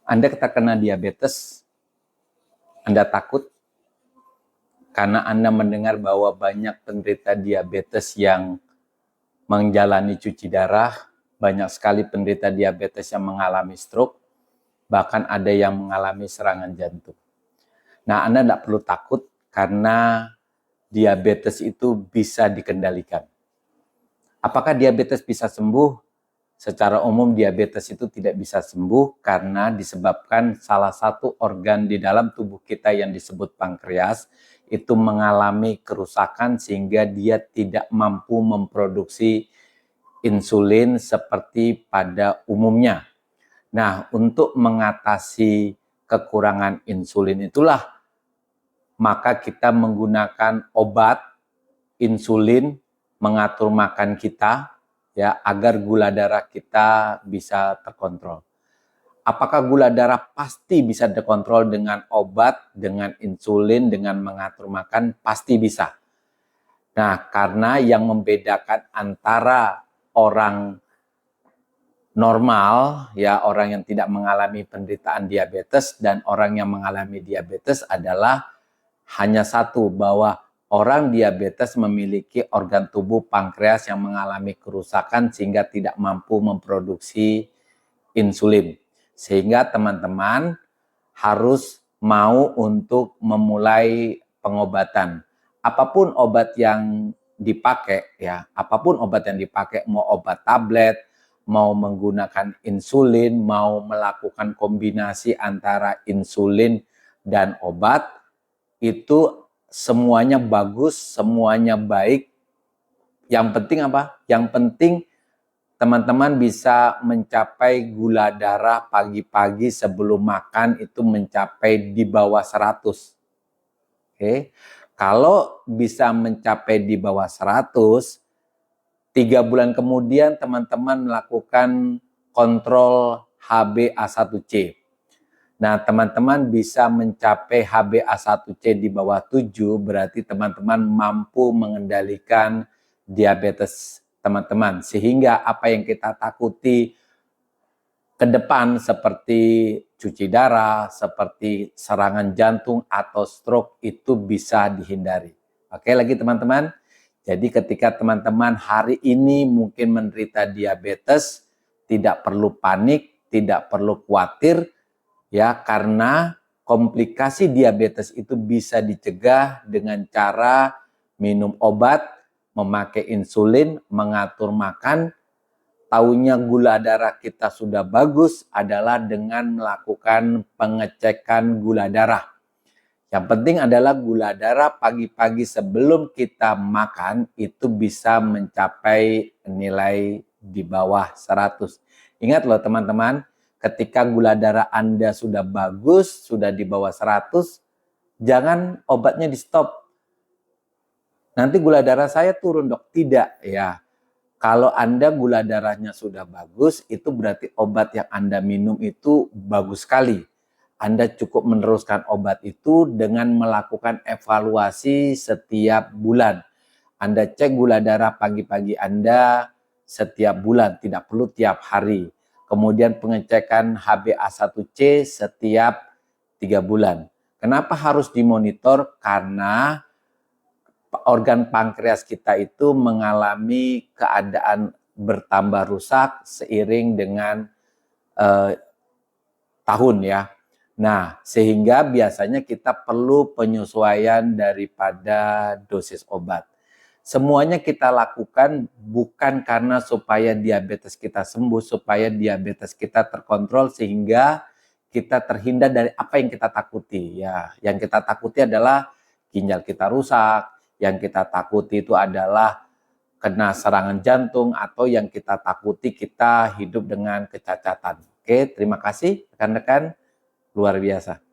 Anda terkena diabetes, Anda takut karena Anda mendengar bahwa banyak penderita diabetes yang menjalani cuci darah, banyak sekali penderita diabetes yang mengalami stroke, bahkan ada yang mengalami serangan jantung. Nah, Anda tidak perlu takut karena diabetes itu bisa dikendalikan. Apakah diabetes bisa sembuh? Secara umum diabetes itu tidak bisa sembuh karena disebabkan salah satu organ di dalam tubuh kita yang disebut pankreas itu mengalami kerusakan sehingga dia tidak mampu memproduksi insulin seperti pada umumnya. Nah, untuk mengatasi kekurangan insulin itulah maka kita menggunakan obat insulin mengatur makan kita ya agar gula darah kita bisa terkontrol. Apakah gula darah pasti bisa terkontrol dengan obat, dengan insulin, dengan mengatur makan? Pasti bisa. Nah, karena yang membedakan antara orang normal, ya orang yang tidak mengalami penderitaan diabetes dan orang yang mengalami diabetes adalah hanya satu, bahwa orang diabetes memiliki organ tubuh pankreas yang mengalami kerusakan sehingga tidak mampu memproduksi insulin. Sehingga teman-teman harus mau untuk memulai pengobatan. Apapun obat yang dipakai, ya, apapun obat yang dipakai, mau obat tablet, mau menggunakan insulin, mau melakukan kombinasi antara insulin dan obat, itu semuanya bagus, semuanya baik. Yang penting apa? Yang penting teman-teman bisa mencapai gula darah pagi-pagi sebelum makan itu mencapai di bawah 100. Oke. Kalau bisa mencapai di bawah 100, 3 bulan kemudian teman-teman melakukan kontrol HbA1c. Nah, teman-teman bisa mencapai HbA1c di bawah 7, berarti teman-teman mampu mengendalikan diabetes teman-teman. Sehingga apa yang kita takuti ke depan seperti cuci darah, seperti serangan jantung atau stroke itu bisa dihindari. Oke lagi teman-teman. Jadi ketika teman-teman hari ini mungkin menderita diabetes, tidak perlu panik, tidak perlu khawatir, ya, karena komplikasi diabetes itu bisa dicegah dengan cara minum obat, memakai insulin, mengatur makan. Taunya gula darah kita sudah bagus adalah dengan melakukan pengecekan gula darah. Yang penting adalah gula darah pagi-pagi sebelum kita makan itu bisa mencapai nilai di bawah 100. Ingat loh teman-teman, ketika gula darah Anda sudah bagus, sudah di bawah 100, jangan obatnya di stop. Nanti gula darah saya turun dok. Tidak ya. Kalau Anda gula darahnya sudah bagus, itu berarti obat yang Anda minum itu bagus sekali. Anda cukup meneruskan obat itu dengan melakukan evaluasi setiap bulan. Anda cek gula darah pagi-pagi Anda setiap bulan, tidak perlu tiap hari. Kemudian pengecekan HbA1c setiap 3 bulan. Kenapa harus dimonitor? Karena organ pankreas kita itu mengalami keadaan bertambah rusak seiring dengan tahun ya. Nah, sehingga biasanya kita perlu penyesuaian daripada dosis obat. Semuanya kita lakukan bukan karena supaya diabetes kita sembuh, supaya diabetes kita terkontrol sehingga kita terhindar dari apa yang kita takuti. Ya, yang kita takuti adalah ginjal kita rusak, yang kita takuti itu adalah kena serangan jantung, atau yang kita takuti kita hidup dengan kecacatan. Oke, terima kasih rekan-rekan, luar biasa.